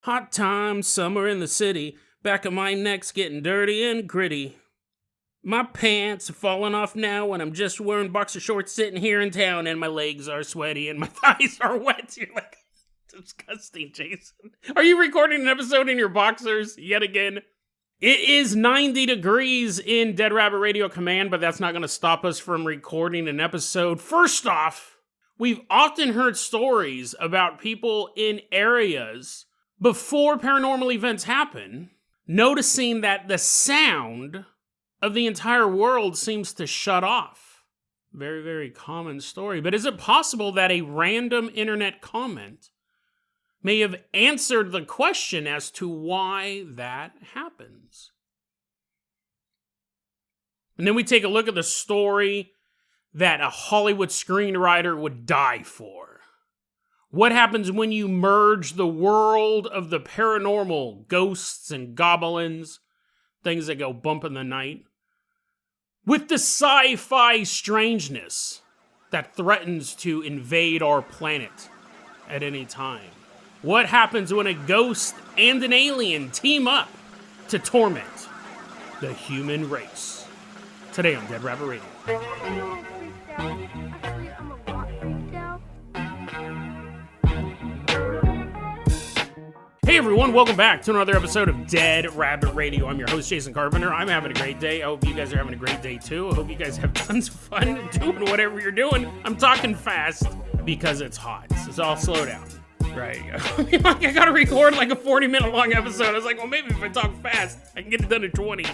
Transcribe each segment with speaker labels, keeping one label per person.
Speaker 1: Hot time, summer in the city. Back of my neck's getting dirty and gritty. My pants are falling off now and I'm just wearing boxer shorts sitting here in town and my legs are sweaty and my thighs are wet. You're like, disgusting, Jason. Are you recording an episode in your boxers yet again? It is 90 degrees in Dead Rabbit Radio Command, but that's not going to stop us from recording an episode. First off, we've often heard stories about people in areas before paranormal events happen, noticing that the sound of the entire world seems to shut off. Very, very common story. But is it possible that a random internet comment may have answered the question as to why that happens? And then we take a look at the story that a Hollywood screenwriter would die for. What happens when you merge the world of the paranormal, ghosts and goblins, things that go bump in the night, with the sci-fi strangeness that threatens to invade our planet at any time? What happens when a ghost and an alien team up to torment the human race? Today on Dead Rabbit Radio. Hey everyone, welcome back to another episode of Dead Rabbit Radio. I'm your host, Jason Carpenter. I'm having a great day. I hope you guys are having a great day too. I hope you guys have tons of fun doing whatever you're doing. I'm talking fast because it's hot, so I'll slow down. Right. I gotta record like a 40-minute long episode. I was like, well, maybe if I talk fast, I can get it done in 20.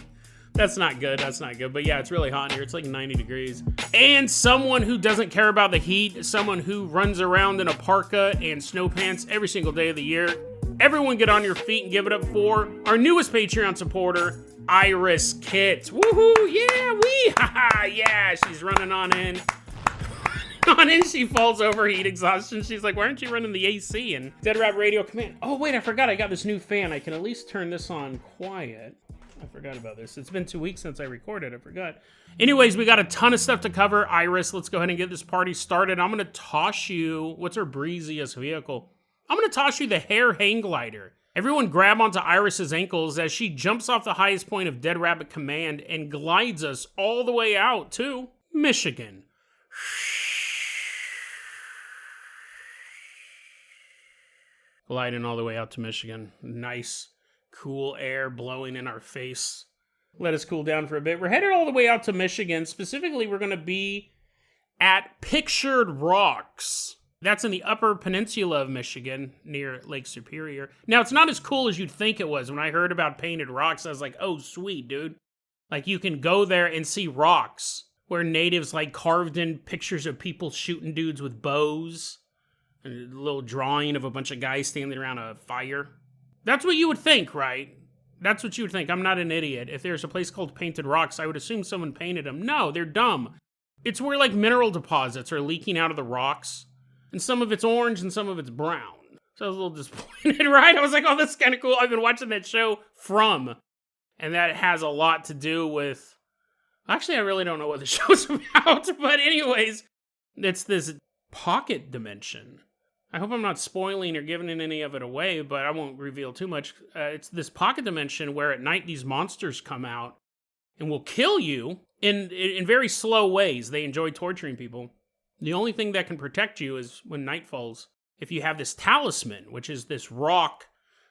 Speaker 1: That's not good. But yeah, it's really hot in here. It's like 90 degrees. And someone who doesn't care about the heat, someone who runs around in a parka and snow pants every single day of the year. Everyone get on your feet and give it up for our newest Patreon supporter, Iris Kit. Woohoo! Yeah, haha, yeah, she's running on in. She falls over heat exhaustion. She's like, why aren't you running the AC? And Dead Rabbit Radio Command. Oh, wait, I forgot I got this new fan. I can at least turn this on quiet. I forgot about this. It's been 2 weeks since I recorded. I forgot. Anyways, we got a ton of stuff to cover. Iris, let's go ahead and get this party started. I'm going to toss you, what's her breeziest vehicle? I'm going to toss you the hair hang glider. Everyone grab onto Iris's ankles as she jumps off the highest point of Dead Rabbit Command and glides us all the way out to Michigan. Gliding all the way out to Michigan. Nice, cool air blowing in our face. Let us cool down for a bit. We're headed all the way out to Michigan. Specifically, we're going to be at Pictured Rocks. That's in the upper peninsula of Michigan, near Lake Superior. Now, it's not as cool as you'd think it was. When I heard about Painted Rocks, I was like, oh, sweet, dude. Like, you can go there and see rocks where natives, like, carved in pictures of people shooting dudes with bows. And a little drawing of a bunch of guys standing around a fire. That's what you would think, right? That's what you would think. I'm not an idiot. If there's a place called Painted Rocks, I would assume someone painted them. No, they're dumb. It's where, like, mineral deposits are leaking out of the rocks. And some of it's orange and some of it's brown. So I was a little disappointed, right? I was like, oh, that's kind of cool. I've been watching that show From. And that has a lot to do with... Actually, I really don't know what the show's about. But anyways, it's this pocket dimension. I hope I'm not spoiling or giving any of it away, but I won't reveal too much. It's this pocket dimension where at night these monsters come out and will kill you in very slow ways. They enjoy torturing people. The only thing that can protect you is when night falls. If you have this talisman, which is this rock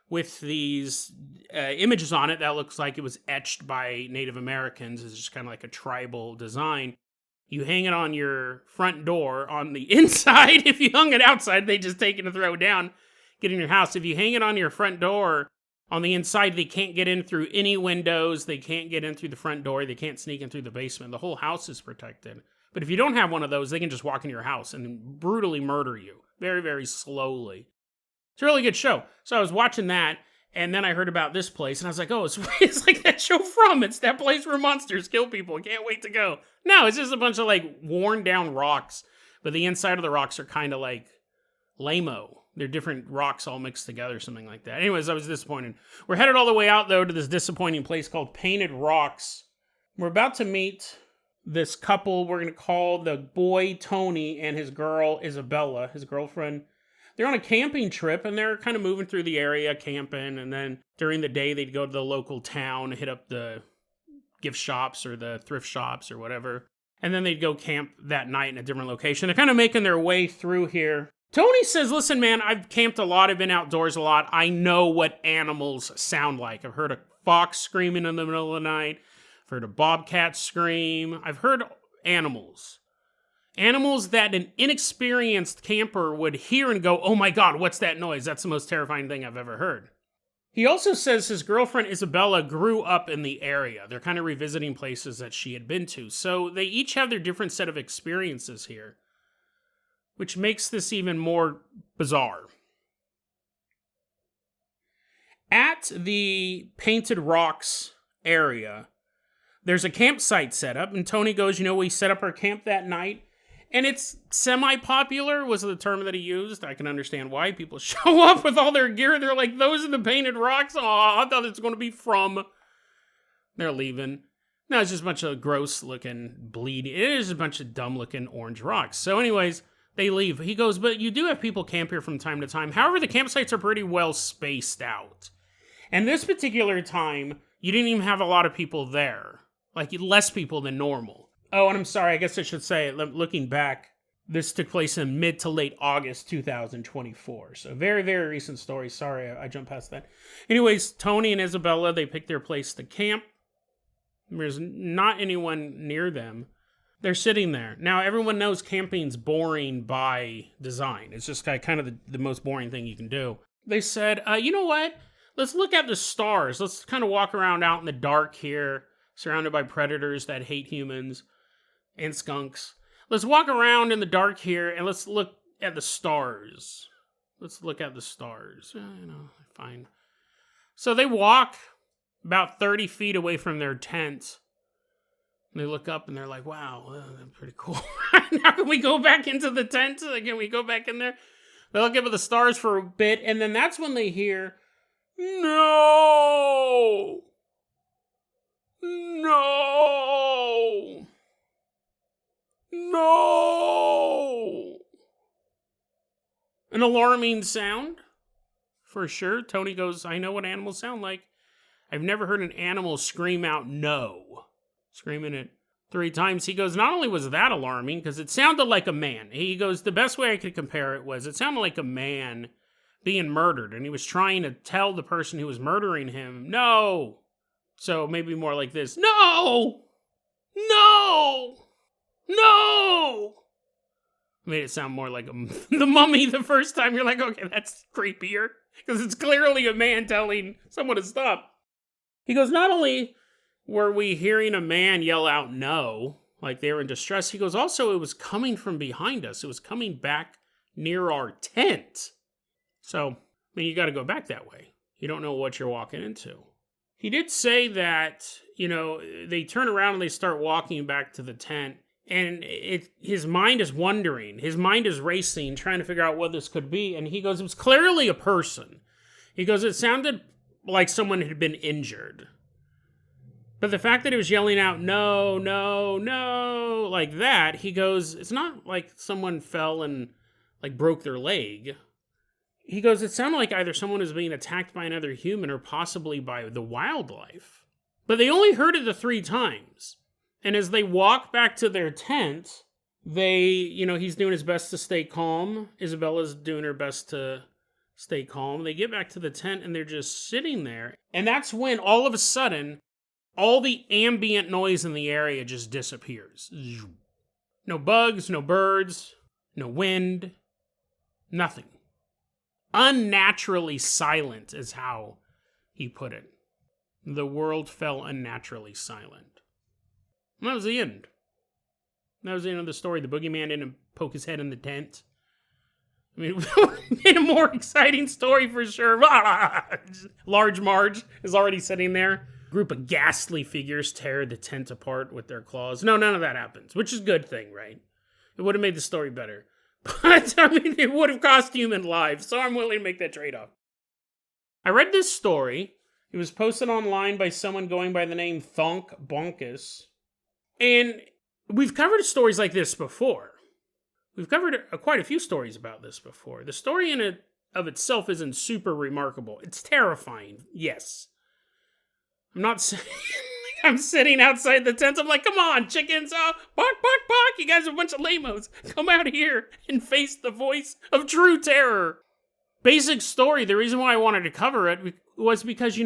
Speaker 1: with these images on it that looks like it was etched by Native Americans. It's just kind of like a tribal design. You hang it on your front door on the inside. If you hung it outside, they just take it and throw it down, get in your house. If you hang it on your front door on the inside, they can't get in through any windows. They can't get in through the front door. They can't sneak in through the basement. The whole house is protected. But if you don't have one of those, they can just walk into your house and brutally murder you. Very, very slowly. It's a really good show. So I was watching that, and then I heard about this place, and I was like, oh, it's like that show From. It's that place where monsters kill people. I can't wait to go. No, it's just a bunch of, like, worn down rocks. But the inside of the rocks are kind of like lame-o. They're different rocks all mixed together, something like that. Anyways, I was disappointed. We're headed all the way out, though, to this disappointing place called Painted Rocks. We're about to meet this couple we're going to call the boy Tony and his girl Isabella, his girlfriend. they're on a camping trip, and they're kind of moving through the area, camping, and then during the day, they'd go to the local town, hit up the gift shops or the thrift shops or whatever, and then they'd go camp that night in a different location. They're kind of making their way through here. Tony says, listen, man, I've camped a lot, I've been outdoors a lot, I know what animals sound like. I've heard a fox screaming in the middle of the night, I've heard a bobcat scream, I've heard animals. Animals that an inexperienced camper would hear and go, oh my God, what's that noise? That's the most terrifying thing I've ever heard. He also says his girlfriend Isabella grew up in the area. They're kind of revisiting places that she had been to. So they each have their different set of experiences here, which makes this even more bizarre. At the Painted Rocks area, there's a campsite set up, and Tony goes, we set up our camp that night, and it's semi-popular, was the term that he used. I can understand why. People show up with all their gear, they're like, those are the Painted Rocks? Oh, I thought it's going to be from... They're leaving. No, it's just a bunch of gross-looking bleeding. It is a bunch of dumb-looking orange rocks. So anyways, they leave. He goes, but you do have people camp here from time to time. However, the campsites are pretty well spaced out. And this particular time, you didn't even have a lot of people there. Like, less people than normal. Oh, and I'm sorry, I guess I should say, looking back, this took place in mid to late August 2024. So very, very recent story. Sorry, I jumped past that. Anyways, Tony and Isabella, they picked their place to camp. There's not anyone near them. They're sitting there. Now, everyone knows camping's boring by design. It's just kind of the most boring thing you can do. They said, you know what? Let's look at the stars. Let's kind of walk around out in the dark here, surrounded by predators that hate humans and skunks. Let's walk around in the dark here, and let's look at the stars. Let's look at the stars. Fine. So they walk about 30 feet away from their tent. And they look up, and they're like, wow, that's pretty cool. Now can we go back into the tent? Can we go back in there? They look up at the stars for a bit, and then that's when they hear, no! No! No! An alarming sound, for sure. Tony goes, I know what animals sound like. I've never heard an animal scream out no. Screaming it 3 times. He goes, not only was that alarming, because it sounded like a man. He goes, the best way I could compare it was, it sounded like a man being murdered, and he was trying to tell the person who was murdering him, no! So maybe more like this, no! No! No! Made it sound more like the Mummy the first time. You're like, okay, that's creepier. Because it's clearly a man telling someone to stop. He goes, not only were we hearing a man yell out no, like they were in distress, he goes, also it was coming from behind us. It was coming back near our tent. So, you got to go back that way. You don't know what you're walking into. He did say that, they turn around and they start walking back to the tent. And his mind is wandering. His mind is racing, trying to figure out what this could be. And he goes, it was clearly a person. He goes, it sounded like someone had been injured. But the fact that he was yelling out, no, no, no, like that, he goes, it's not like someone fell and, broke their leg. He goes, it sounded like either someone was being attacked by another human or possibly by the wildlife. But they only heard it the 3 times. And as they walk back to their tent, he's doing his best to stay calm. Isabella's doing her best to stay calm. They get back to the tent and they're just sitting there. And that's when all of a sudden, all the ambient noise in the area just disappears. No bugs, no birds, no wind, nothing. Unnaturally silent is how he put it. The world fell unnaturally silent. And that was the end. That was the end of the story. The boogeyman didn't poke his head in the tent. Made a more exciting story for sure. Large Marge is already sitting there. A group of ghastly figures tear the tent apart with their claws. No, none of that happens, which is a good thing, right? It would have made the story better. But, it would have cost human lives, so I'm willing to make that trade-off. I read this story. It was posted online by someone going by the name Thonk Bonkus. And we've covered stories like this before. We've covered quite a few stories about this before. The story in it of itself isn't super remarkable. It's terrifying, yes. I'm not saying I'm sitting outside the tent. I'm like, come on, chickens, bark, bark, bark. You guys are a bunch of lamos. Come out here and face the voice of true terror. Basic story, the reason why I wanted to cover it was because,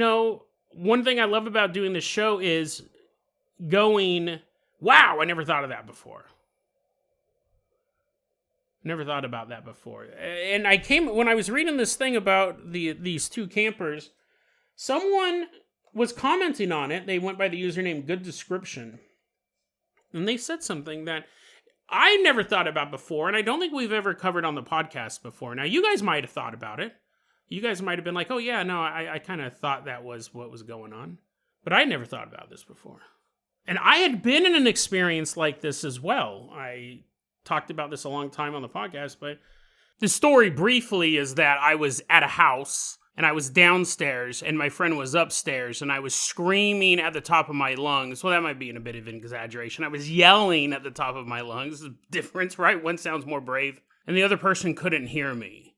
Speaker 1: one thing I love about doing this show is going, wow, I never thought of that before. Never thought about that before. And when I was reading this thing about these two campers, someone was commenting on it. They went by the username Good Description. And they said something that I never thought about before, and I don't think we've ever covered on the podcast before. Now, you guys might have thought about it. You guys might have been like, oh yeah, no, I kind of thought that was what was going on. But I never thought about this before. And I had been in an experience like this as well. I talked about this a long time on the podcast, but the story briefly is that I was at a house and I was downstairs and my friend was upstairs and I was screaming at the top of my lungs. Well, that might be a bit of an exaggeration. I was yelling at the top of my lungs. There's a difference, right? One sounds more brave and the other person couldn't hear me.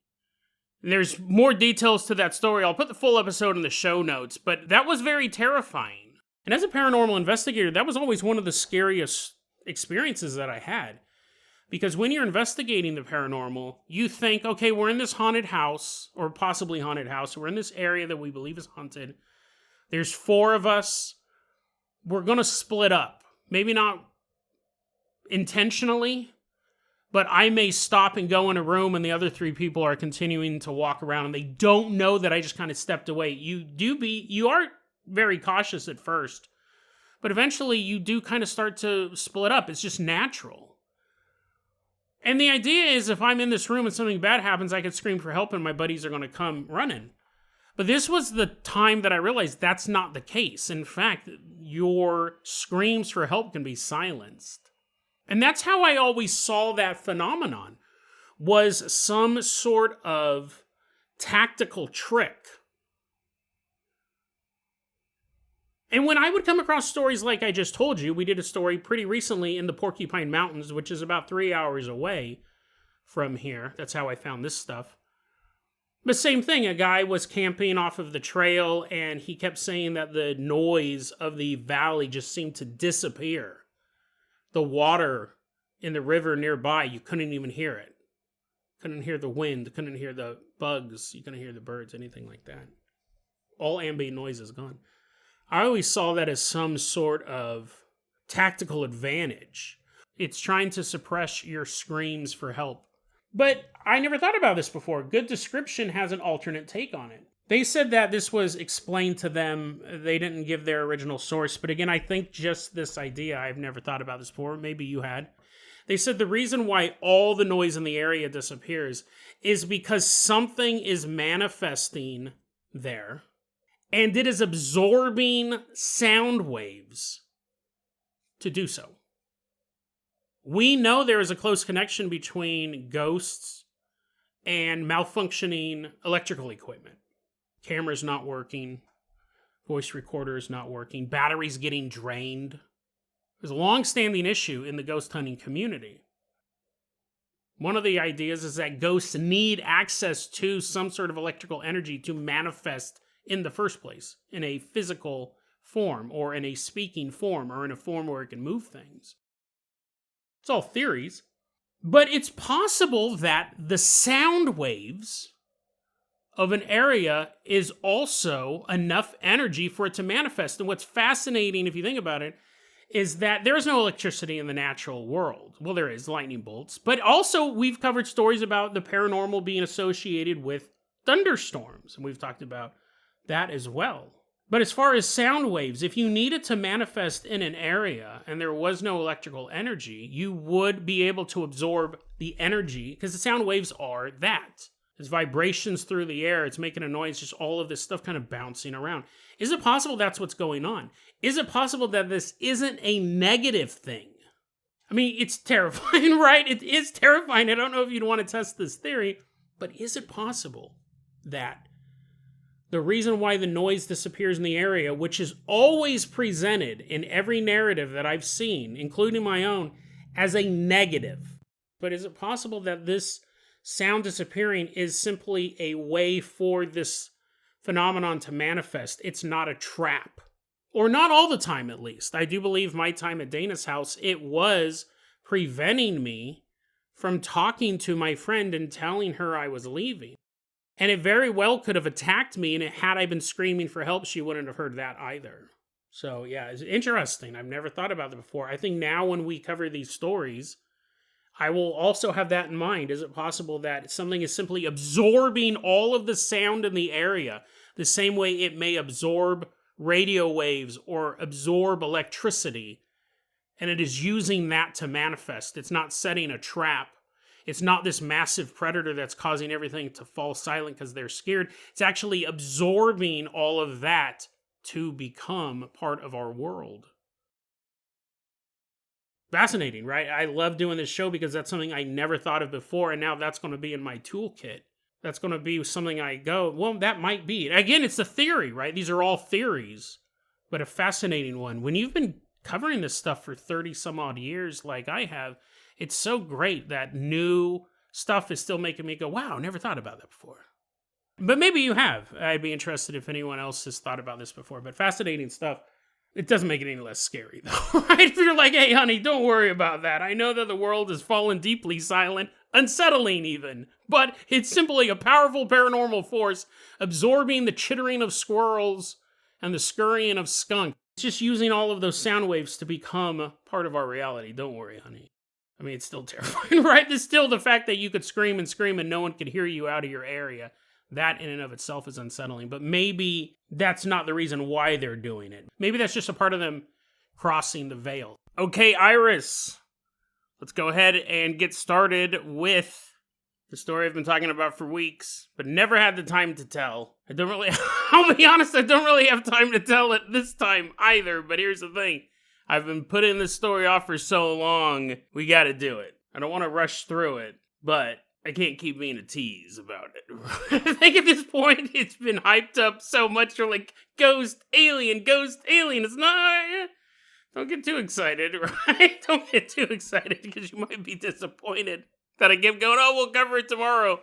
Speaker 1: And there's more details to that story. I'll put the full episode in the show notes, but that was very terrifying. And as a paranormal investigator, that was always one of the scariest experiences that I had. Because when you're investigating the paranormal, you think, okay, we're in this haunted house, or possibly haunted house. We're in this area that we believe is haunted. There's 4 of us. We're going to split up. Maybe not intentionally, but I may stop and go in a room and the other 3 people are continuing to walk around and they don't know that I just kind of stepped away. You are very cautious at first, but eventually you do kind of start to split up. It's just natural. And the idea is if I'm in this room and something bad happens, I could scream for help and my buddies are going to come running. But this was the time that I realized that's not the case. In fact, your screams for help can be silenced. And that's how I always saw that phenomenon, was some sort of tactical trick. And when I would come across stories like I just told you, we did a story pretty recently in the Porcupine Mountains, which is about 3 hours away from here. That's how I found this stuff. But same thing, a guy was camping off of the trail, and he kept saying that the noise of the valley just seemed to disappear. The water in the river nearby, you couldn't even hear it. Couldn't hear the wind, couldn't hear the bugs, you couldn't hear the birds, anything like that. All ambient noise is gone. I always saw that as some sort of tactical advantage. It's trying to suppress your screams for help. But I never thought about this before. Good Description has an alternate take on it. They said that this was explained to them. They didn't give their original source. But again, I think just this idea, I've never thought about this before. Maybe you had. They said the reason why all the noise in the area disappears is because something is manifesting there. And it is absorbing sound waves to do so. We know there is a close connection between ghosts and malfunctioning electrical equipment. Cameras not working, voice recorders not working, batteries getting drained. There's a long-standing issue in the ghost hunting community. One of the ideas is that ghosts need access to some sort of electrical energy to manifest in the first place, in a physical form, or in a speaking form, or in a form where it can move things. It's all theories. But it's possible that the sound waves of an area is also enough energy for it to manifest. And what's fascinating, if you think about it, is that there is no electricity in the natural world. Well, there is lightning bolts. But also, we've covered stories about the paranormal being associated with thunderstorms. And we've talked about that as well. But as far as sound waves, if you needed to manifest in an area and there was no electrical energy, you would be able to absorb the energy, because the sound waves are that. There's vibrations through the air, it's making a noise, just all of this stuff kind of bouncing around. Is it possible that's what's going on? Is it possible that this isn't a negative thing? I mean, it's terrifying, right? It is terrifying. I don't know if you'd want to test this theory, but is it possible that the reason why the noise disappears in the area, which is always presented in every narrative that I've seen, including my own, as a negative, But is it possible that this sound disappearing is simply a way for this phenomenon to manifest? It's not a trap. Or not all the time, at least. I do believe my time at Dana's house, it was preventing me from talking to my friend and telling her I was leaving. And it very well could have attacked me, and had I been screaming for help, she wouldn't have heard that either. So yeah, it's interesting. I've never thought about it before. I think now when we cover these stories, I will also have that in mind. Is it possible that something is simply absorbing all of the sound in the area, the same way it may absorb radio waves or absorb electricity, and it is using that to manifest? It's not setting a trap. It's not this massive predator that's causing everything to fall silent because they're scared. It's actually absorbing all of that to become part of our world. Fascinating, right? I love doing this show because that's something I never thought of before, and now that's going to be in my toolkit. That's going to be something I go, well, that might be. Again, it's a theory, right? These are all theories, but a fascinating one. When you've been covering this stuff for 30 some odd years like I have, it's so great that new stuff is still making me go, wow, never thought about that before. But maybe you have. I'd be interested if anyone else has thought about this before, but fascinating stuff. It doesn't make it any less scary, though, right? If you're like, hey, honey, don't worry about that. I know that the world has fallen deeply silent, unsettling even, but it's simply a powerful paranormal force absorbing the chittering of squirrels and the scurrying of skunk. It's just using all of those sound waves to become part of our reality. Don't worry, honey. I mean, it's still terrifying, right? It's still the fact that you could scream and no one could hear you out of your area. That in and of itself is unsettling, but maybe that's not the reason why they're doing it. Maybe that's just a part of them crossing the veil. Okay, Iris, let's go ahead and get started with the story I've been talking about for weeks, but never had the time to tell. I'll be honest, I don't really have time to tell it this time either, but here's the thing. I've been putting this story off for so long, we gotta do it. I don't want to rush through it, but I can't keep being a tease about it. I think at this point, it's been hyped up so much. You're like, ghost, alien. It's not... Don't get too excited, right? Don't get too excited because you might be disappointed that I kept going, oh, we'll cover it tomorrow.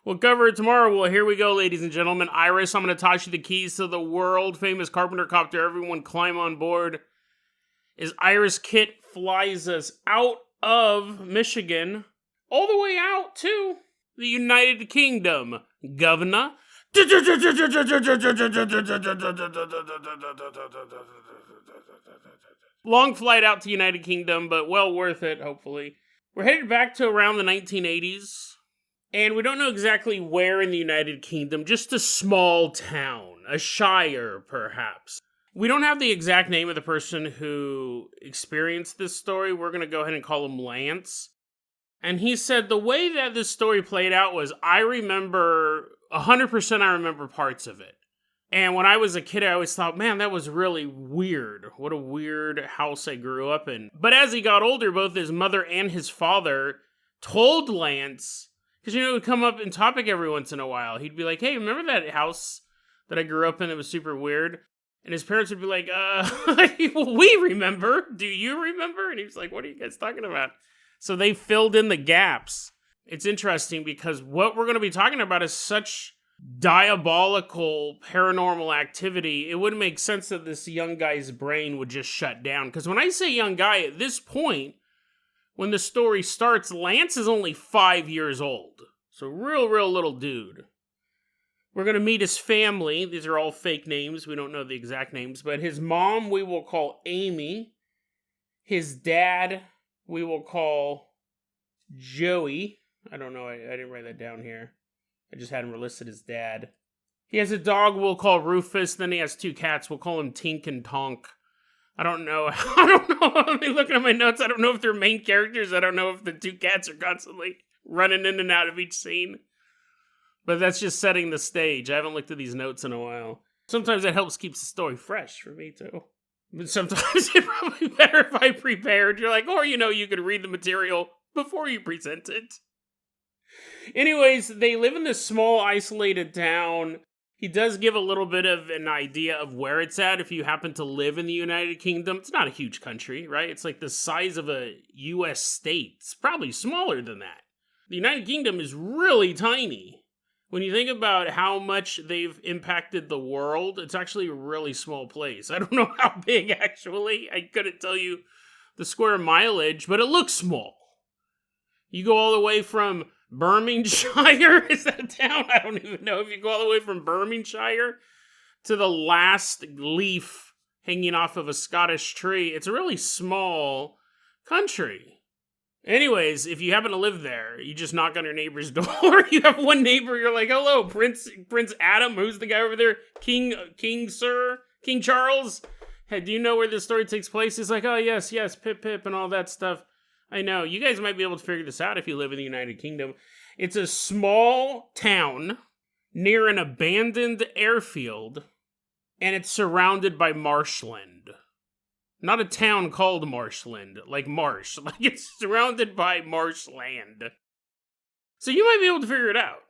Speaker 1: Well, here we go, ladies and gentlemen. Iris, I'm going to toss you the keys to the world-famous Carpenter Copter. Everyone climb on board. As Iris Kit flies us out of Michigan... all the way out to the United Kingdom. Governor. Long flight out to United Kingdom, but well worth it, hopefully. We're headed back to around the 1980s. And we don't know exactly where in the United Kingdom, just a small town. A shire, perhaps. We don't have the exact name of the person who experienced this story. We're going to go ahead and call him Lance. And he said the way that this story played out was, I remember, 100% I remember parts of it. And when I was a kid, I always thought, man, that was really weird. What a weird house I grew up in. But as he got older, both his mother and his father told Lance, because, it would come up in topic every once in a while. He'd be like, hey, remember that house that I grew up in that was super weird? And his parents would be like, well, we remember. Do you remember? And he was like, what are you guys talking about? So they filled in the gaps. It's interesting because what we're going to be talking about is such diabolical paranormal activity. It wouldn't make sense that this young guy's brain would just shut down. Because when I say young guy, at this point, when the story starts, Lance is only 5 years old. So real little dude. We're going to meet his family. These are all fake names. We don't know the exact names. But his mom, we will call Amy. His dad... we will call Joey. I don't know. I didn't write that down here. I just had him listed as dad. He has a dog we'll call Rufus. Then he has 2 cats. We'll call him Tink and Tonk. I don't know. I'm looking at my notes. I don't know if they're main characters. I don't know if the 2 cats are constantly running in and out of each scene. But that's just setting the stage. I haven't looked at these notes in a while. Sometimes that helps keep the story fresh for me, too. But sometimes it's probably better if I prepared. You're like, or you could read the material before you present it. Anyways, they live in this small, isolated town. He does give a little bit of an idea of where it's at if you happen to live in the United Kingdom. It's not a huge country, right? It's like the size of a U.S. state. It's probably smaller than that. The United Kingdom is really tiny. When you think about how much they've impacted the world, it's actually a really small place. I don't know how big, actually. I couldn't tell you the square mileage, but it looks small. You go all the way from Birmingham, is that a town? I don't even know. If you go all the way from Birmingham to the last leaf hanging off of a Scottish tree, it's a really small country. Anyways, if you happen to live there, you just knock on your neighbor's door. You have one neighbor, you're like, hello, Prince Adam, who's the guy over there? King Charles? Hey, do you know where this story takes place? He's like, oh, yes, pip, and all that stuff. I know. You guys might be able to figure this out if you live in the United Kingdom. It's a small town near an abandoned airfield, and it's surrounded by marshland. Not a town called marshland, like marsh. Like, it's surrounded by marshland. So you might be able to figure it out.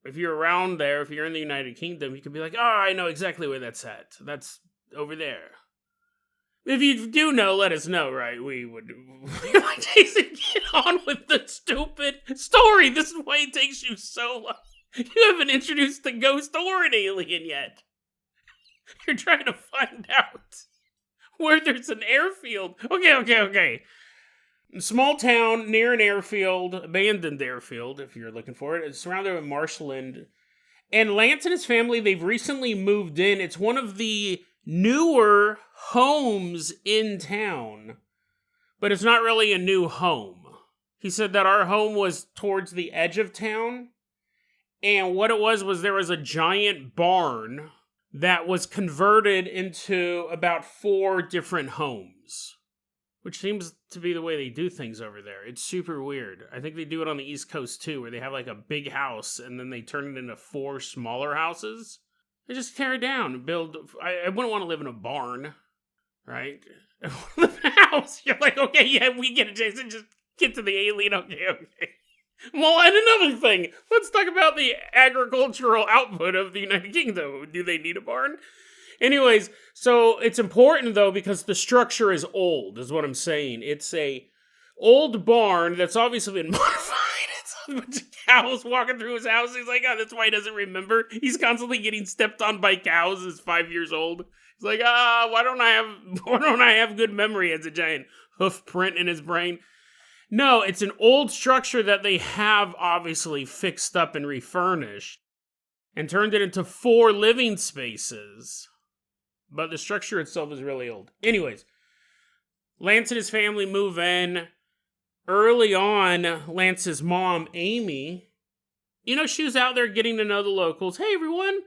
Speaker 1: If you're around there, if you're in the United Kingdom, you can be like, oh, I know exactly where that's at. That's over there. If you do know, let us know, right? We would. Like, Jason, get on with the stupid story. This is why it takes you so long. You haven't introduced the ghost or an alien yet. You're trying to find out where there's an airfield. Okay. Small town near an airfield, abandoned airfield, if you're looking for it. It's surrounded by marshland. And Lance and his family, they've recently moved in. It's one of the newer homes in town, but it's not really a new home. He said that our home was towards the edge of town, and what it was there was a giant barn that was converted into about 4 different homes, which seems to be the way they do things over there. It's super weird. I think they do it on the East Coast too, where they have like a big house and then they turn it into 4 smaller houses. They just tear it down and build. I wouldn't want to live in a barn, right? I want to live in a house. You're like, okay, yeah, we get it, Jason. Just get to the alien. Okay. Well, and another thing. Let's talk about the agricultural output of the United Kingdom. Do they need a barn? Anyways, so it's important, though, because the structure is old, is what I'm saying. It's a old barn that's obviously been modified. A bunch of cows walking through his house. He's like, oh, that's why he doesn't remember. He's constantly getting stepped on by cows as 5 years old. He's like, why don't I have good memory as a giant hoof print in his brain? No, it's an old structure that they have obviously fixed up and refurnished and turned it into 4 living spaces. But the structure itself is really old. Anyways, Lance and his family move in. Early on, Lance's mom, Amy, she was out there getting to know the locals. Hey, everyone,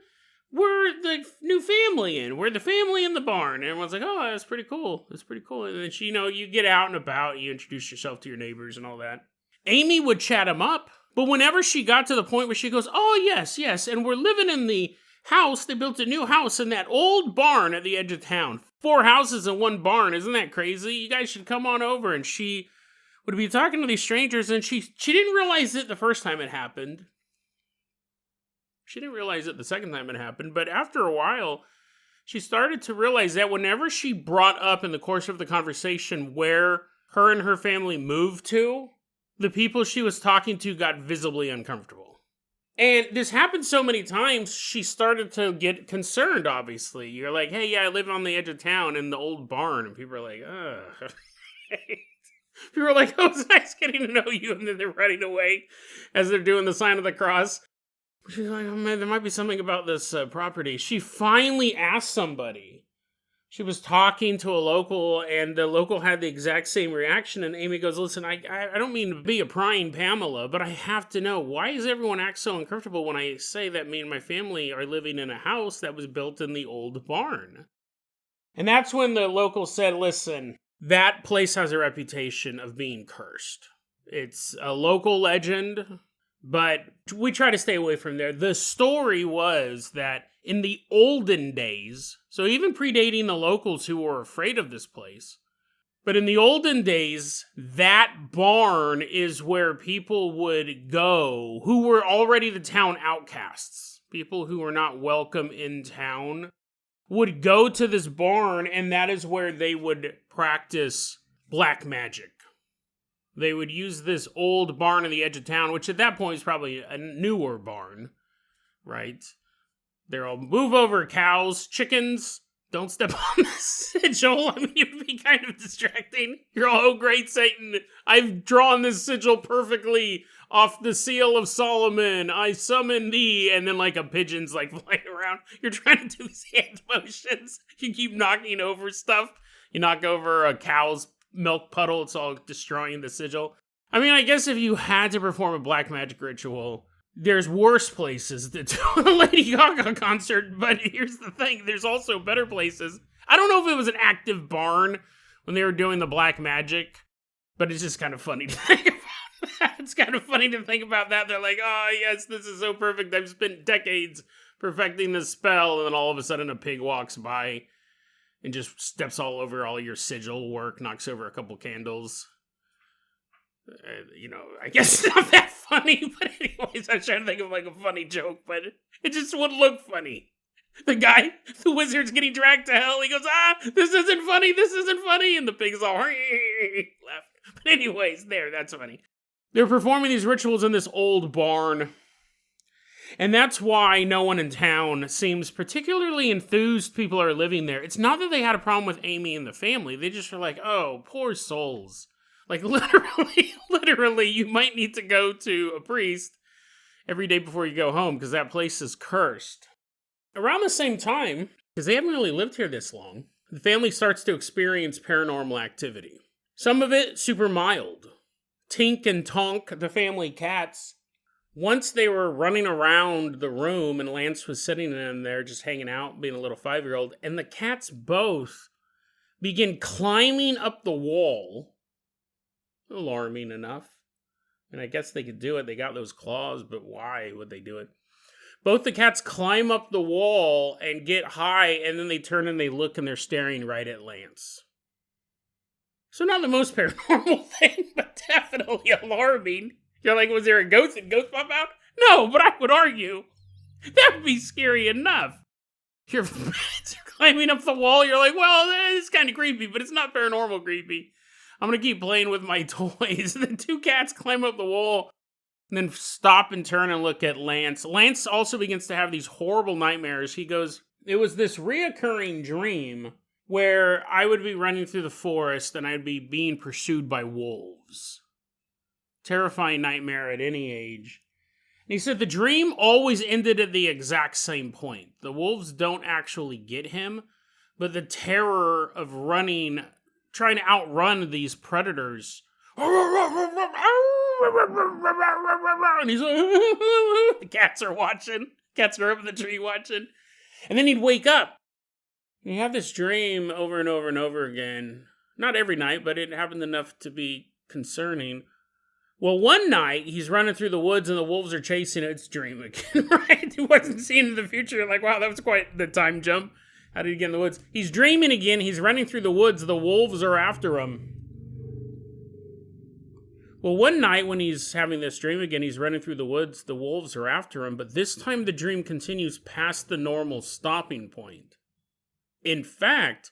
Speaker 1: we're the new family in. We're the family in the barn. And everyone's like, oh, that's pretty cool. That's pretty cool. And then you get out and about, you introduce yourself to your neighbors and all that. Amy would chat them up. But whenever she got to the point where she goes, oh, yes, and we're living in the house, they built a new house in that old barn at the edge of town. 4 houses in one barn. Isn't that crazy? You guys should come on over. And she would be talking to these strangers, and she didn't realize it the first time it happened. She didn't realize it the second time it happened, but after a while, she started to realize that whenever she brought up in the course of the conversation where her and her family moved to, the people she was talking to got visibly uncomfortable. And this happened so many times, she started to get concerned, obviously. You're like, hey, yeah, I live on the edge of town in the old barn, and people are like, ugh. People are like, oh, it's nice getting to know you, and then they're running away as they're doing the sign of the cross. She's like, oh man, there might be something about this property. She finally asked somebody. She was talking to a local, and the local had the exact same reaction, and Amy goes, listen, I don't mean to be a prying Pamela, but I have to know, why does everyone act so uncomfortable when I say that me and my family are living in a house that was built in the old barn? And that's when the local said, listen, that place has a reputation of being cursed. It's a local legend, but we try to stay away from there. The story was that in the olden days, so even predating the locals who were afraid of this place, but in the olden days, that barn is where people would go who were already the town outcasts. people who were not welcome in town, would go to this barn, and that is where they would practice black magic. They would use this old barn on the edge of town, which at that point is probably a newer barn, right? They're all move over cows, chickens, don't step on the sigil. I mean, it would be kind of distracting. You're all, oh great Satan, I've drawn this sigil perfectly off the seal of Solomon. I summon thee. And then like a pigeon's like flying around. You're trying to do these hand motions. You keep knocking over stuff. You knock over a cow's milk puddle, it's all destroying the sigil. I mean, I guess if you had to perform a black magic ritual, there's worse places to do a Lady Gaga concert, but here's the thing, there's also better places. I don't know if it was an active barn when they were doing the black magic, but it's just kind of funny to think about that. It's kind of funny to think about that. They're like, oh yes, this is so perfect. I've spent decades perfecting this spell, and then all of a sudden a pig walks by and just steps all over all your sigil work, knocks over a couple candles. I guess it's not that funny, but anyways, I was trying to think of like a funny joke, but it just wouldn't look funny. The wizard's getting dragged to hell, he goes, this isn't funny, and the pig's all left. But anyways, that's funny. They're performing these rituals in this old barn, and that's why no one in town seems particularly enthused people are living there. It's not that they had a problem with Amy and the family. They just were like, oh, poor souls. Like, literally, you might need to go to a priest every day before you go home, because that place is cursed. Around the same time, because they haven't really lived here this long, the family starts to experience paranormal activity. Some of it super mild. Tink and Tonk, the family cats, once they were running around the room and Lance was sitting in there just hanging out, being a little 5-year-old, and the cats both begin climbing up the wall. Alarming enough. And I guess they could do it. They got those claws, but why would they do it? Both the cats climb up the wall and get high, and then they turn and they look and they're staring right at Lance. So not the most paranormal thing, but definitely alarming. You're like, was there a ghost and ghost pop out? No, but I would argue that would be scary enough. You're climbing up the wall, you're like, well, it's kind of creepy, but it's not paranormal creepy. I'm going to keep playing with my toys. The two cats climb up the wall and then stop and turn and look at Lance. Lance also begins to have these horrible nightmares. He goes, it was this reoccurring dream where I would be running through the forest and I'd be being pursued by wolves. Terrifying nightmare at any age. And he said the dream always ended at the exact same point. The wolves don't actually get him, but the terror of running, trying to outrun these predators. And he's like, the cats are watching. Cats are up in the tree watching. And then he'd wake up. And he'd have this dream over and over and over again. Not every night, but it happened enough to be concerning. Well, one night, he's running through the woods and the wolves are chasing its dream again, right? He wasn't seeing in the future. Like, wow, that was quite the time jump. How did he get in the woods? He's dreaming again. He's running through the woods. The wolves are after him. Well, one night when he's having this dream again, he's running through the woods. The wolves are after him. But this time the dream continues past the normal stopping point. In fact,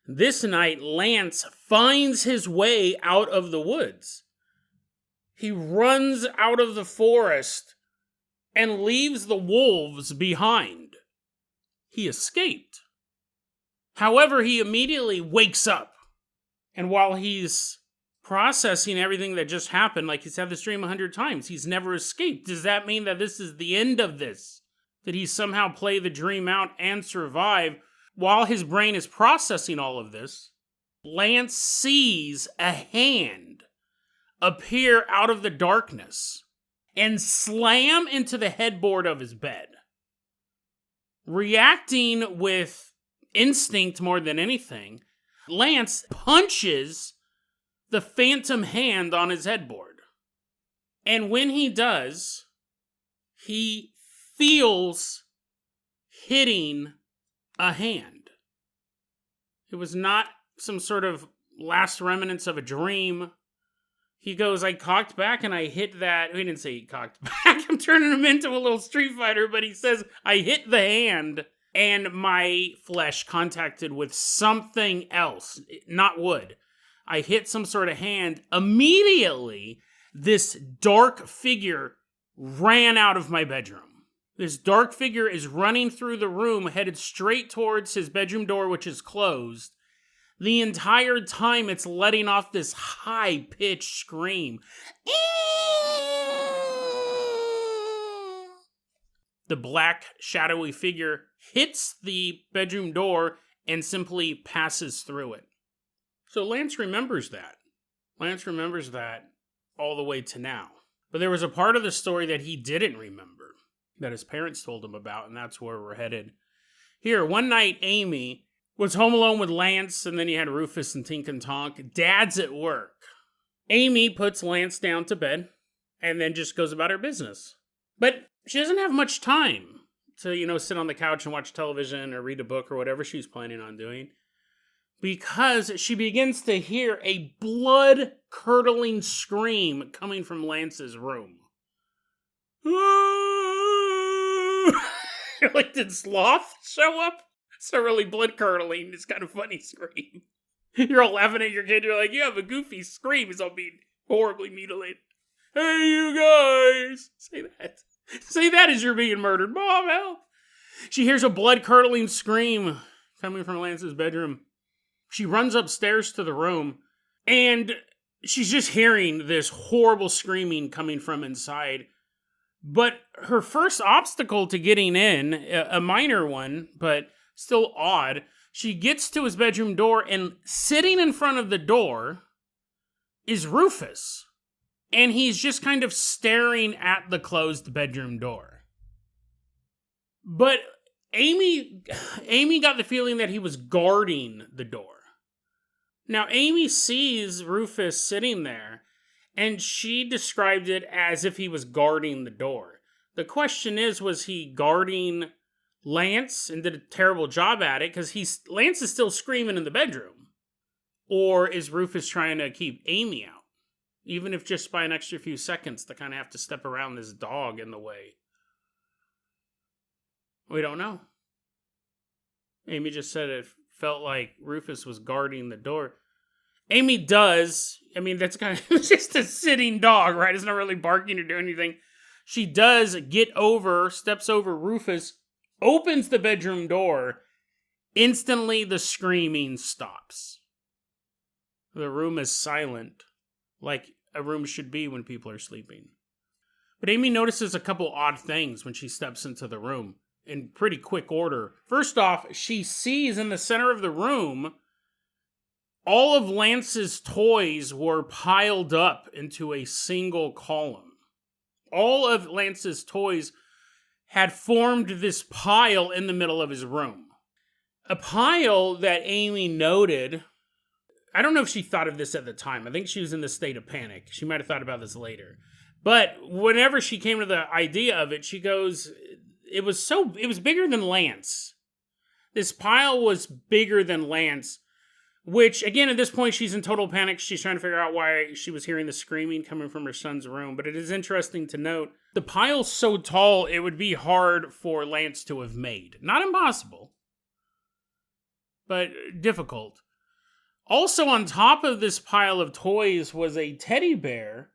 Speaker 1: this night, Lance finds his way out of the woods. He runs out of the forest and leaves the wolves behind. He escaped. However, he immediately wakes up. And while he's processing everything that just happened, like he's had this dream 100 times, he's never escaped. Does that mean that this is the end of this? Did he somehow play the dream out and survive? While his brain is processing all of this, Lance sees a hand appear out of the darkness and slam into the headboard of his bed. Reacting with instinct more than anything, Lance punches the phantom hand on his headboard. And when he does, he feels hitting a hand. It was not some sort of last remnants of a dream. He goes, I cocked back and I hit that. He didn't say he cocked back. I'm turning him into a little Street Fighter, but he says, I hit the hand and my flesh contacted with something else, not wood. I hit some sort of hand. Immediately, this dark figure ran out of my bedroom. This dark figure is running through the room, headed straight towards his bedroom door, which is closed. The entire time, it's letting off this high-pitched scream. The black, shadowy figure hits the bedroom door and simply passes through it. So Lance remembers that. Lance remembers that all the way to now. But there was a part of the story that he didn't remember, that his parents told him about, and that's where we're headed. Here, one night, Amy was home alone with Lance, and then you had Rufus and Tink and Tonk. Dad's at work. Amy puts Lance down to bed, and then just goes about her business. But she doesn't have much time to, sit on the couch and watch television or read a book or whatever she's planning on doing, because she begins to hear a blood-curdling scream coming from Lance's room. Like, did Sloth show up? It's a really blood-curdling, it's kind of funny scream. You're all laughing at your kid, you're like, you have a goofy scream, he's all being horribly mutilated. Hey, you guys! Say that. Say that as you're being murdered. Mom, help! She hears a blood-curdling scream coming from Lance's bedroom. She runs upstairs to the room, and she's just hearing this horrible screaming coming from inside. But her first obstacle to getting in, a minor one, but still odd, she gets to his bedroom door, and sitting in front of the door is Rufus. And he's just kind of staring at the closed bedroom door. But Amy got the feeling that he was guarding the door. Now, Amy sees Rufus sitting there, and she described it as if he was guarding the door. The question is, was he guarding Lance and did a terrible job at it? Because Lance is still screaming in the bedroom. Or is Rufus trying to keep Amy out? Even if just by an extra few seconds to kind of have to step around this dog in the way. We don't know. Amy just said it felt like Rufus was guarding the door. Amy does. I mean, that's kind of just a sitting dog, right? It's not really barking or doing anything. She does steps over Rufus, opens the bedroom door. Instantly, the screaming stops. The room is silent, like a room should be when people are sleeping. But Amy notices a couple odd things when she steps into the room in pretty quick order. First off, she sees in the center of the room all of Lance's toys were piled up into a single column. All of Lance's toys had formed this pile in the middle of his room. A pile that Amy noted. I don't know if she thought of this at the time. I think she was in the state of panic. She might have thought about this later. But whenever she came to the idea of it, she goes, it was bigger than Lance. This pile was bigger than Lance, which, again, at this point, she's in total panic. She's trying to figure out why she was hearing the screaming coming from her son's room. But it is interesting to note, the pile's so tall, it would be hard for Lance to have made. Not impossible, but difficult. Also on top of this pile of toys was a teddy bear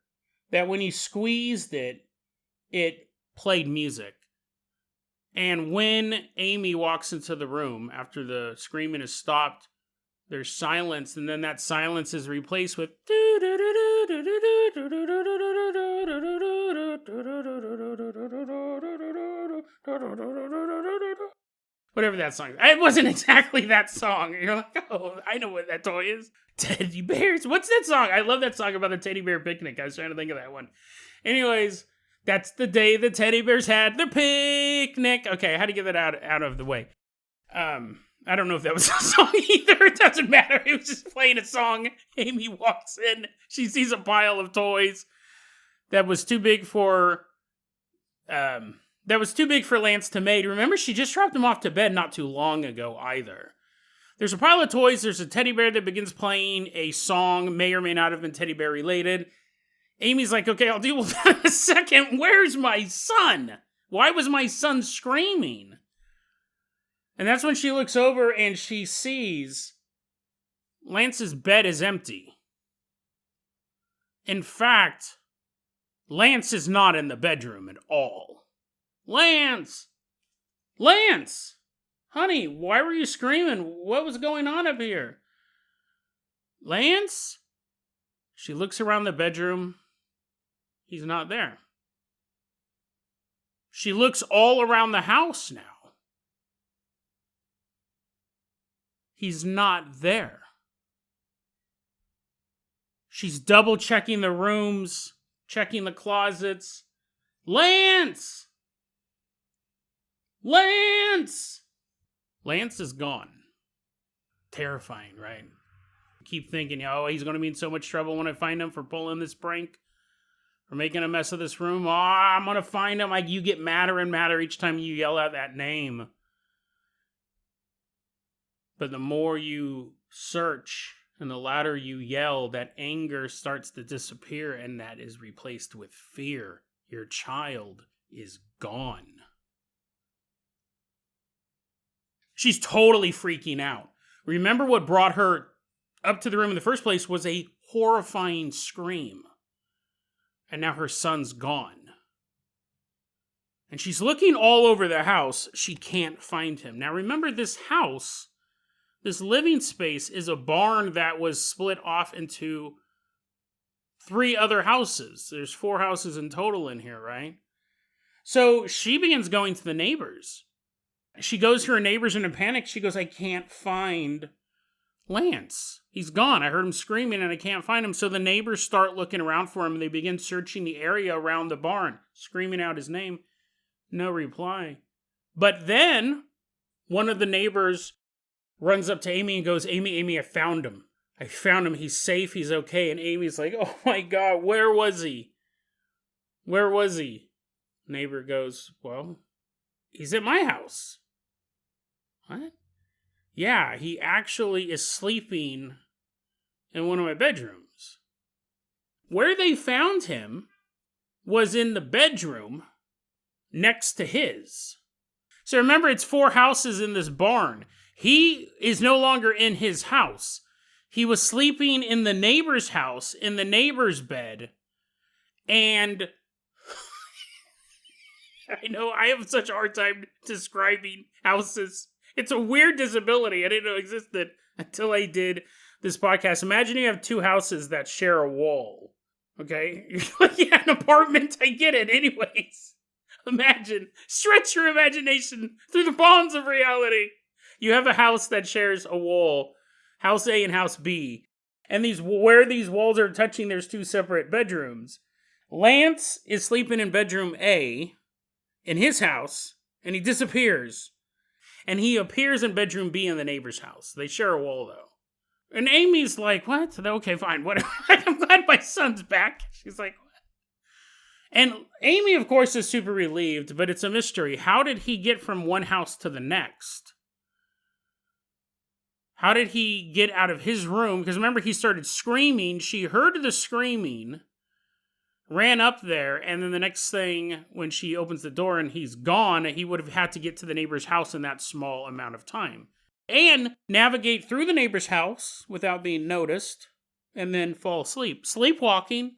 Speaker 1: that when you squeezed it, it played music. And when Amy walks into the room after the screaming is stopped, there's silence, and then that silence is replaced with whatever that song is. It wasn't exactly that song. You're like, oh, I know what that toy is. Teddy bears. What's that song? I love that song about the teddy bear picnic. I was trying to think of that one. Anyways, that's the day the teddy bears had their picnic. Okay, I had to get that out of the way. I don't know if that was a song either. It doesn't matter. It was just playing a song. Amy walks in. She sees a pile of toys that was too big for Lance to make. Remember, she just dropped him off to bed not too long ago either. There's a pile of toys. There's a teddy bear that begins playing a song, may or may not have been teddy bear related. Amy's like, okay, I'll deal with that in a second. Where's my son? Why was my son screaming? And that's when she looks over and she sees Lance's bed is empty. In fact, Lance is not in the bedroom at all. Lance! Lance! Honey, why were you screaming? What was going on up here? Lance? She looks around the bedroom. He's not there. She looks all around the house now. He's not there. She's double checking the rooms, checking the closets. Lance! Lance! Lance is gone. Terrifying, right? Keep thinking, oh, he's going to be in so much trouble when I find him for pulling this prank, for making a mess of this room. Oh, I'm going to find him. Like, you get madder and madder each time you yell out that name. But the more you search and the louder you yell, that anger starts to disappear, and that is replaced with fear. Your child is gone. She's totally freaking out. Remember what brought her up to the room in the first place was a horrifying scream. And now her son's gone. And she's looking all over the house. She can't find him. Now remember, this house, this living space, is a barn that was split off into 3 other houses. There's 4 houses in total in here, right? So she begins going to the neighbors. She goes to her neighbors in a panic. She goes, I can't find Lance. He's gone. I heard him screaming and I can't find him. So the neighbors start looking around for him and they begin searching the area around the barn, screaming out his name. No reply. But then one of the neighbors runs up to Amy and goes, Amy, I found him. I found him. He's safe. He's okay. And Amy's like, oh my God, where was he? Where was he? Neighbor goes, well, he's at my house. What? Yeah, he actually is sleeping in one of my bedrooms. Where they found him was in the bedroom next to his. So remember, it's 4 houses in this barn. He is no longer in his house. He was sleeping in the neighbor's house, in the neighbor's bed. And I know I have such a hard time describing houses. It's a weird disability I didn't know existed until I did this podcast. Imagine you have 2 houses that share a wall. Okay? You're like, yeah, an apartment, I get it. Anyways, imagine, stretch your imagination through the bonds of reality. You have a house that shares a wall, house A and house B. And where these walls are touching, there's 2 separate bedrooms. Lance is sleeping in bedroom A in his house, and he disappears. And he appears in bedroom B in the neighbor's house. They share a wall, though. And Amy's like, what? Okay, fine, whatever. I'm glad my son's back. She's like, what? And Amy, of course, is super relieved, but it's a mystery. How did he get from one house to the next? How did he get out of his room? Because remember, he started screaming. She heard the screaming, ran up there, and then the next thing, when she opens the door and he's gone, he would have had to get to the neighbor's house in that small amount of time. And navigate through the neighbor's house without being noticed, and then fall asleep. Sleepwalking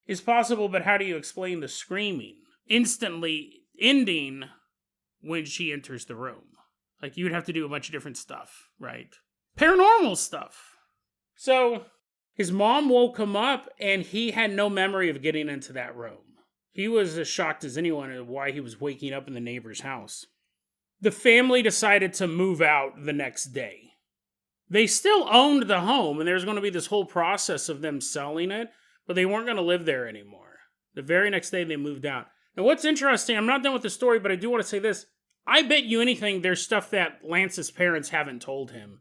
Speaker 1: is possible, but how do you explain the screaming? Instantly ending when she enters the room. Like, you would have to do a bunch of different stuff, right? Paranormal stuff. So his mom woke him up, and he had no memory of getting into that room. He was as shocked as anyone at why he was waking up in the neighbor's house. The family decided to move out the next day. They still owned the home, and there was going to be this whole process of them selling it, but they weren't going to live there anymore. The very next day, they moved out. Now, what's interesting, I'm not done with the story, but I do want to say this. I bet you anything there's stuff that Lance's parents haven't told him.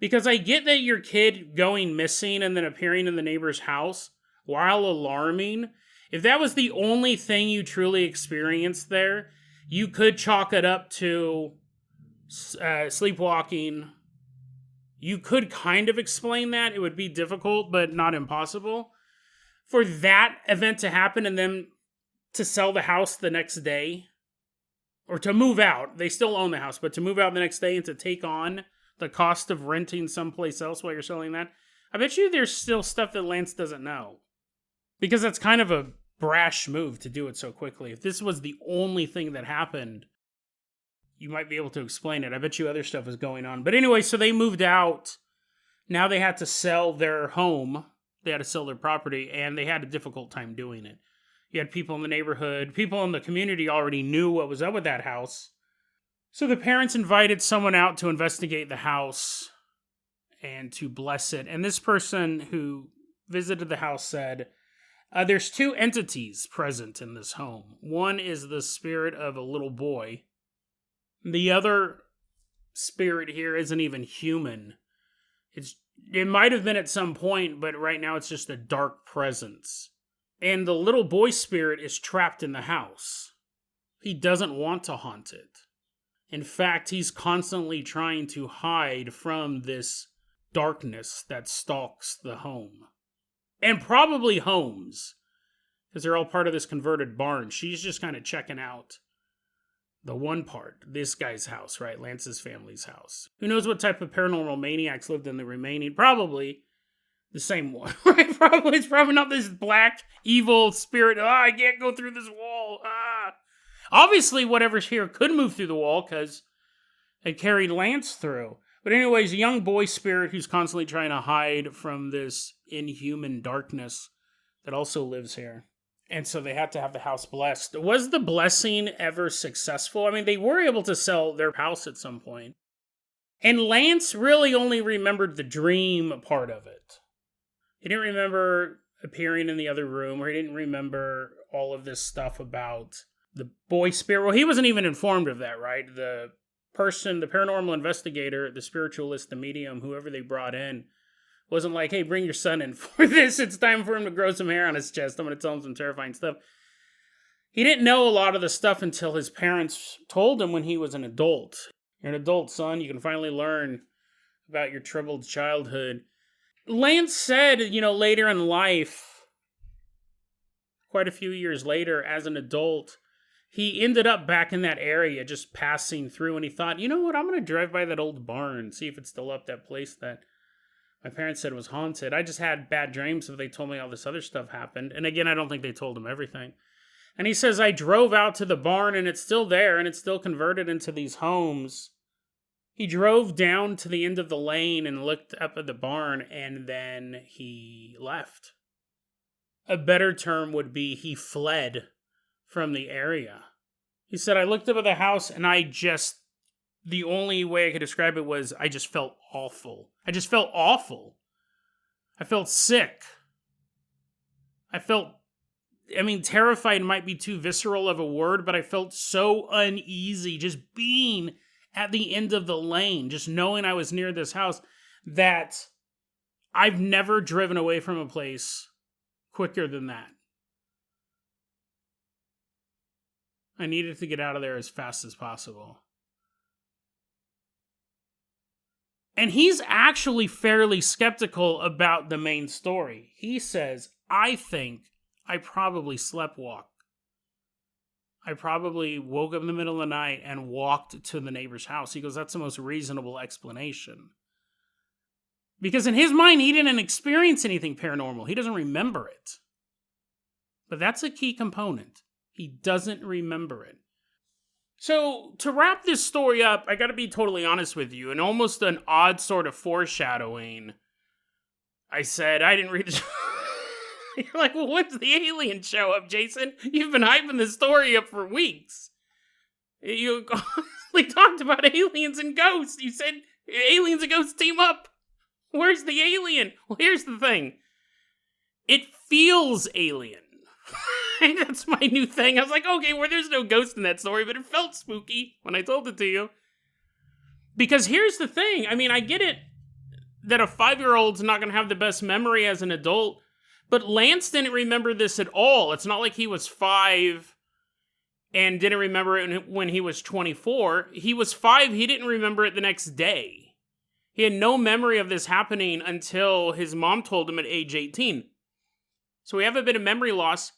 Speaker 1: Because I get that your kid going missing and then appearing in the neighbor's house, while alarming, if that was the only thing you truly experienced there, you could chalk it up to sleepwalking. You could kind of explain that. It would be difficult, but not impossible. for that event to happen and then to sell the house the next day, or to move out, they still own the house, but to move out the next day and to take on the cost of renting someplace else while you're selling that, I bet you there's still stuff that Lance doesn't know. Because that's kind of a brash move to do it so quickly. If this was the only thing that happened, you might be able to explain it. I bet you other stuff is going on. But anyway, so they moved out. Now they had to sell their home. They had to sell their property, and they had a difficult time doing it. You had people in the neighborhood, people in the community already knew what was up with that house. So the parents invited someone out to investigate the house and to bless it. And this person who visited the house said, there's two entities present in this home. One is the spirit of a little boy. The other spirit here isn't even human. It might have been at some point, but right now it's just a dark presence. And the little boy spirit is trapped in the house. He doesn't want to haunt it. In fact, he's constantly trying to hide from this darkness that stalks the home. And probably homes, because they're all part of this converted barn. She's just kind of checking out the one part, this guy's house, right? Lance's family's house. Who knows what type of paranormal maniacs lived in the remaining? Probably the same one, right? It's probably not this black, evil spirit. I can't go through this wall. Obviously, whatever's here could move through the wall because it carried Lance through. But anyways, a young boy spirit who's constantly trying to hide from this inhuman darkness that also lives here. And so they had to have the house blessed. Was the blessing ever successful? I mean, they were able to sell their house at some point. And Lance really only remembered the dream part of it. He didn't remember appearing in the other room, or he didn't remember all of this stuff about the boy spirit. Well, he wasn't even informed of that, right? The person, the paranormal investigator, the spiritualist, the medium, whoever they brought in, wasn't like, hey, bring your son in for this. It's time for him to grow some hair on his chest. I'm going to tell him some terrifying stuff. He didn't know a lot of the stuff until his parents told him when he was an adult. You're an adult, son. You can finally learn about your troubled childhood. Lance said, later in life, quite a few years later, as an adult, he ended up back in that area, just passing through, and he thought, you know what, I'm going to drive by that old barn, see if it's still up, that place that my parents said was haunted. I just had bad dreams, so they told me all this other stuff happened. And again, I don't think they told him everything. And he says, I drove out to the barn, and it's still there, and it's still converted into these homes. He drove down to the end of the lane and looked up at the barn, and then he left. A better term would be he fled from the area. He said, I looked up at the house, and the only way I could describe it was I just felt awful. I just felt awful. I felt sick. Terrified might be too visceral of a word, but I felt so uneasy just being at the end of the lane, just knowing I was near this house, that I've never driven away from a place quicker than that. I needed to get out of there as fast as possible. And he's actually fairly skeptical about the main story. He says, I think I probably sleptwalked. I probably woke up in the middle of the night and walked to the neighbor's house. He goes, that's the most reasonable explanation. Because in his mind, he didn't experience anything paranormal. He doesn't remember it. But that's a key component. He doesn't remember it. So, to wrap this story up, I gotta be totally honest with you, and almost an odd sort of foreshadowing, I said, I didn't read the You're like, well, when's the alien show up, Jason? You've been hyping this story up for weeks. You constantly talked about aliens and ghosts. You said aliens and ghosts team up. Where's the alien? Well, here's the thing. It feels alien. That's my new thing. I was like, okay, well, there's no ghost in that story, but it felt spooky when I told it to you. Because here's the thing. I get it that a 5-year-old's not going to have the best memory as an adult, but Lance didn't remember this at all. It's not like he was 5 and didn't remember it when he was 24. He was 5, he didn't remember it the next day. He had no memory of this happening until his mom told him at age 18. So we have a bit of memory loss.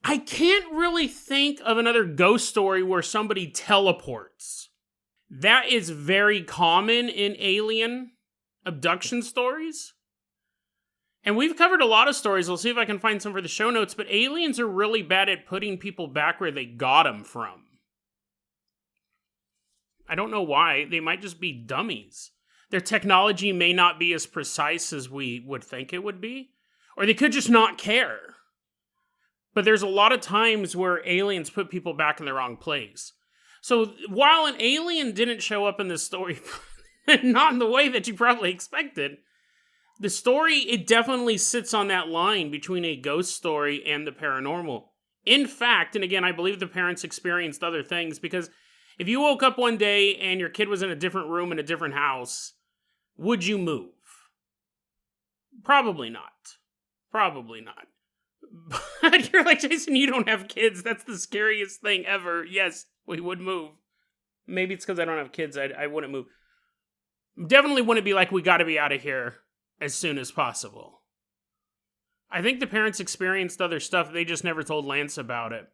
Speaker 1: I can't really think of another ghost story where somebody teleports. That is very common in alien abduction stories. And we've covered a lot of stories. I'll see if I can find some for the show notes, but aliens are really bad at putting people back where they got them from. I don't know why. They might just be dummies. Their technology may not be as precise as we would think it would be, or they could just not care. But there's a lot of times where aliens put people back in the wrong place. So while an alien didn't show up in this story, not in the way that you probably expected, the story, it definitely sits on that line between a ghost story and the paranormal. In fact, and again, I believe the parents experienced other things, because if you woke up one day and your kid was in a different room in a different house, would you move? Probably not. Probably not. But you're like, Jason, you don't have kids. That's the scariest thing ever. Yes, we would move. Maybe it's because I don't have kids. I wouldn't move. Definitely wouldn't be like, we got to be out of here as soon as possible. I think the parents experienced other stuff. They just never told Lance about it.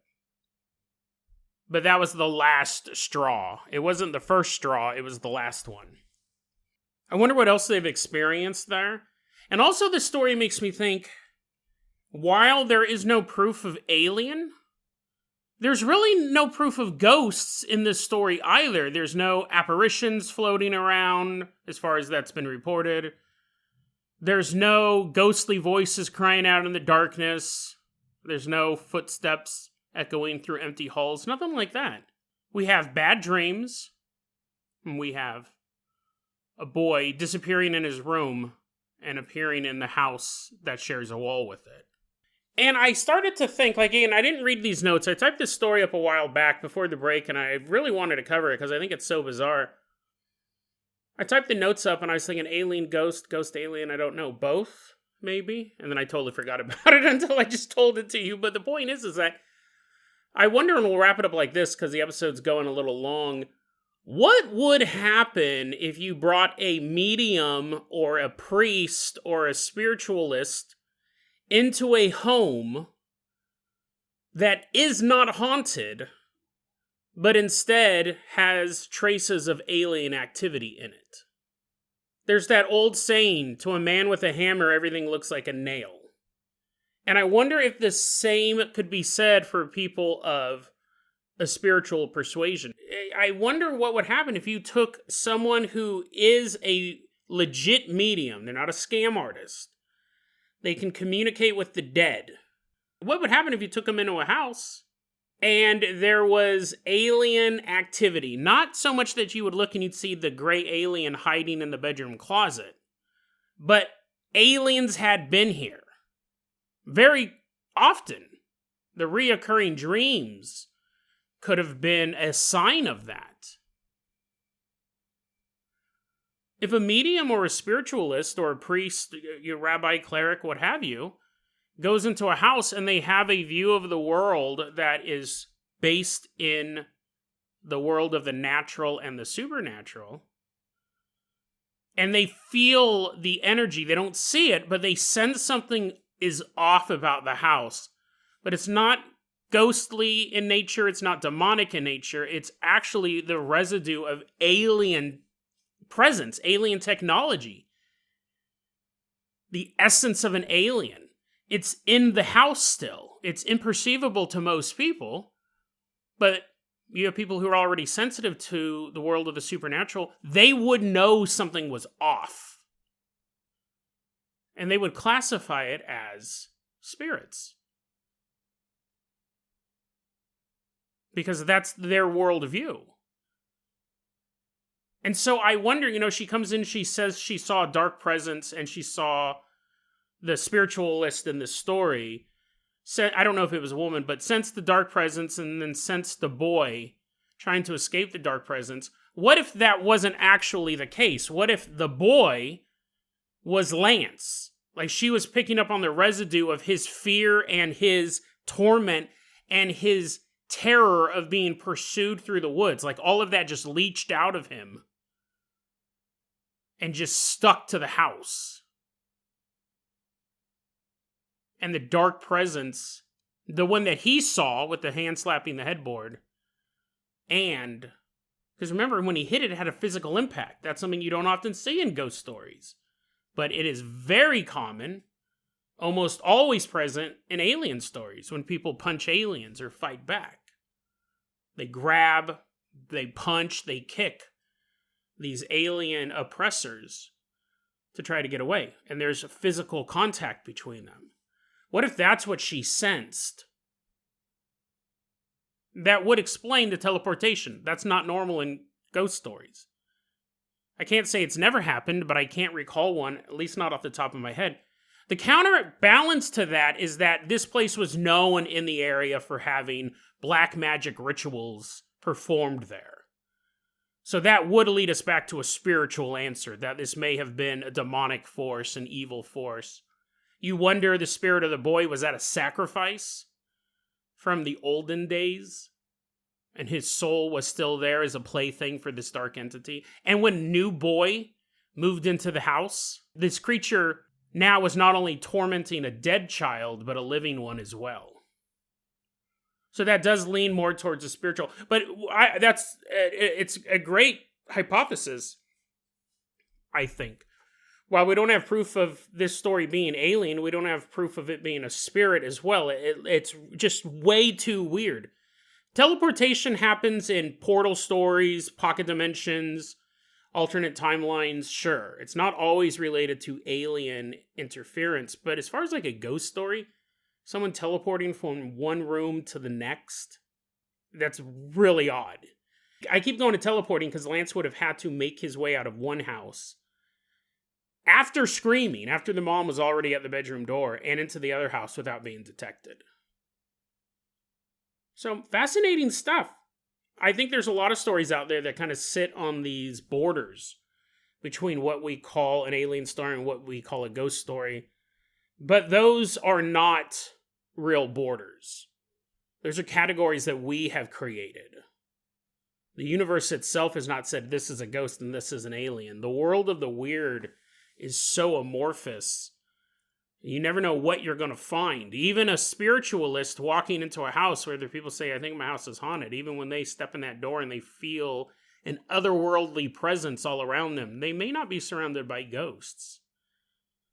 Speaker 1: But that was the last straw. It wasn't the first straw. It was the last one. I wonder what else they've experienced there. And also the story makes me think, while there is no proof of alien, there's really no proof of ghosts in this story either. There's no apparitions floating around, as far as that's been reported. There's no ghostly voices crying out in the darkness. There's no footsteps echoing through empty halls. Nothing like that. We have bad dreams. And we have a boy disappearing in his room and appearing in the house that shares a wall with it. And I started to think, like, again, I didn't read these notes. I typed this story up a while back before the break, and I really wanted to cover it because I think it's so bizarre. I typed the notes up, and I was thinking alien, ghost, ghost, alien, I don't know, both, maybe? And then I totally forgot about it until I just told it to you. But the point is that I wonder, and we'll wrap it up like this because the episode's going a little long, what would happen if you brought a medium or a priest or a spiritualist into a home that is not haunted, but instead has traces of alien activity in it? There's that old saying, to a man with a hammer, everything looks like a nail. And I wonder if the same could be said for people of a spiritual persuasion. I wonder what would happen if you took someone who is a legit medium. They're not a scam artist. They can communicate with the dead. What would happen if you took them into a house and there was alien activity? Not so much that you would look and you'd see the gray alien hiding in the bedroom closet, but aliens had been here. Very often, the reoccurring dreams could have been a sign of that. If a medium or a spiritualist or a priest, your rabbi, cleric, what have you, goes into a house and they have a view of the world that is based in the world of the natural and the supernatural, and they feel the energy, they don't see it, but they sense something is off about the house, but it's not ghostly in nature, it's not demonic in nature, it's actually the residue of alien presence, alien technology. The essence of an alien. It's in the house still. It's imperceivable to most people, but you have people who are already sensitive to the world of the supernatural. They would know something was off. And they would classify it as spirits. Because that's their worldview. And so I wonder, she comes in, she says she saw a dark presence, and she saw the spiritualist in the story. I don't know if it was a woman, but sensed the dark presence and then sensed the boy trying to escape the dark presence. What if that wasn't actually the case? What if the boy was Lance? Like, she was picking up on the residue of his fear and his torment and his terror of being pursued through the woods. Like, all of that just leached out of him and just stuck to the house. and the dark presence, the one that he saw with the hand slapping the headboard, and because remember, when he hit it, it had a physical impact. That's something you don't often see in ghost stories, but it is very common, almost always present in alien stories when people punch aliens or fight back. They grab, they punch, they kick these alien oppressors to try to get away, and there's a physical contact between them. What if that's what she sensed? That would explain the teleportation. That's not normal in ghost stories. I can't say it's never happened, but I can't recall one, at least not off the top of my head. The counterbalance to that is that this place was known in the area for having black magic rituals performed there. So that would lead us back to a spiritual answer, that this may have been a demonic force, an evil force. You wonder, the spirit of the boy, was that a sacrifice from the olden days? And his soul was still there as a plaything for this dark entity? And when new boy moved into the house, this creature now was not only tormenting a dead child, but a living one as well. So that does lean more towards the spiritual. But it's a great hypothesis, I think. While we don't have proof of this story being alien, we don't have proof of it being a spirit as well. It's just way too weird. Teleportation happens in portal stories, pocket dimensions, alternate timelines, sure. It's not always related to alien interference, but as far as like a ghost story, someone teleporting from one room to the next, that's really odd. I keep going to teleporting because Lance would have had to make his way out of one house after screaming, after the mom was already at the bedroom door, and into the other house without being detected. So, fascinating stuff. I think there's a lot of stories out there that kind of sit on these borders between what we call an alien story and what we call a ghost story. But those are not real borders. Those are categories that we have created. The universe itself has not said this is a ghost and this is an alien. The world of the weird is so amorphous. You never know what you're going to find. Even a spiritualist walking into a house where there are people say, I think my house is haunted, even when they step in that door and they feel an otherworldly presence all around them, they may not be surrounded by ghosts.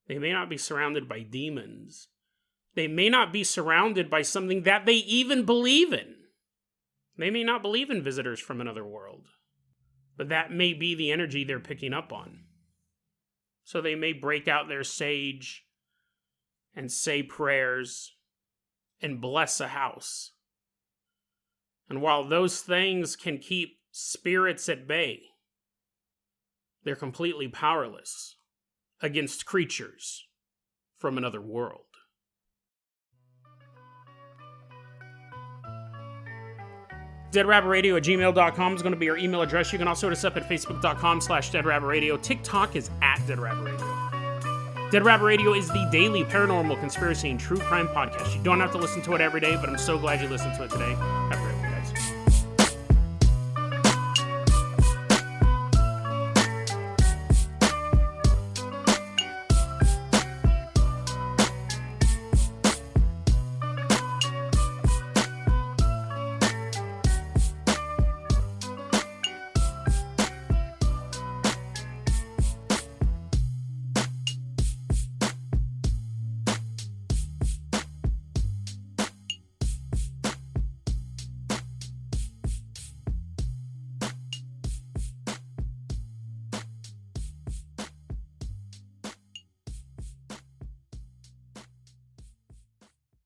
Speaker 1: They may not be surrounded by demons. They may not be surrounded by something that they even believe in. They may not believe in visitors from another world. But that may be the energy they're picking up on. So they may break out their sage and say prayers and bless a house. And while those things can keep spirits at bay, they're completely powerless against creatures from another world. DeadRabbitRadio@gmail.com is going to be our email address. You can also hit us up at Facebook.com/DeadRabbitRadio. TikTok is @DeadRabbitRadio. Dead Rabbit Radio is the daily paranormal, conspiracy, and true crime podcast. You don't have to listen to it every day, but I'm so glad you listened to it today. Have a great day.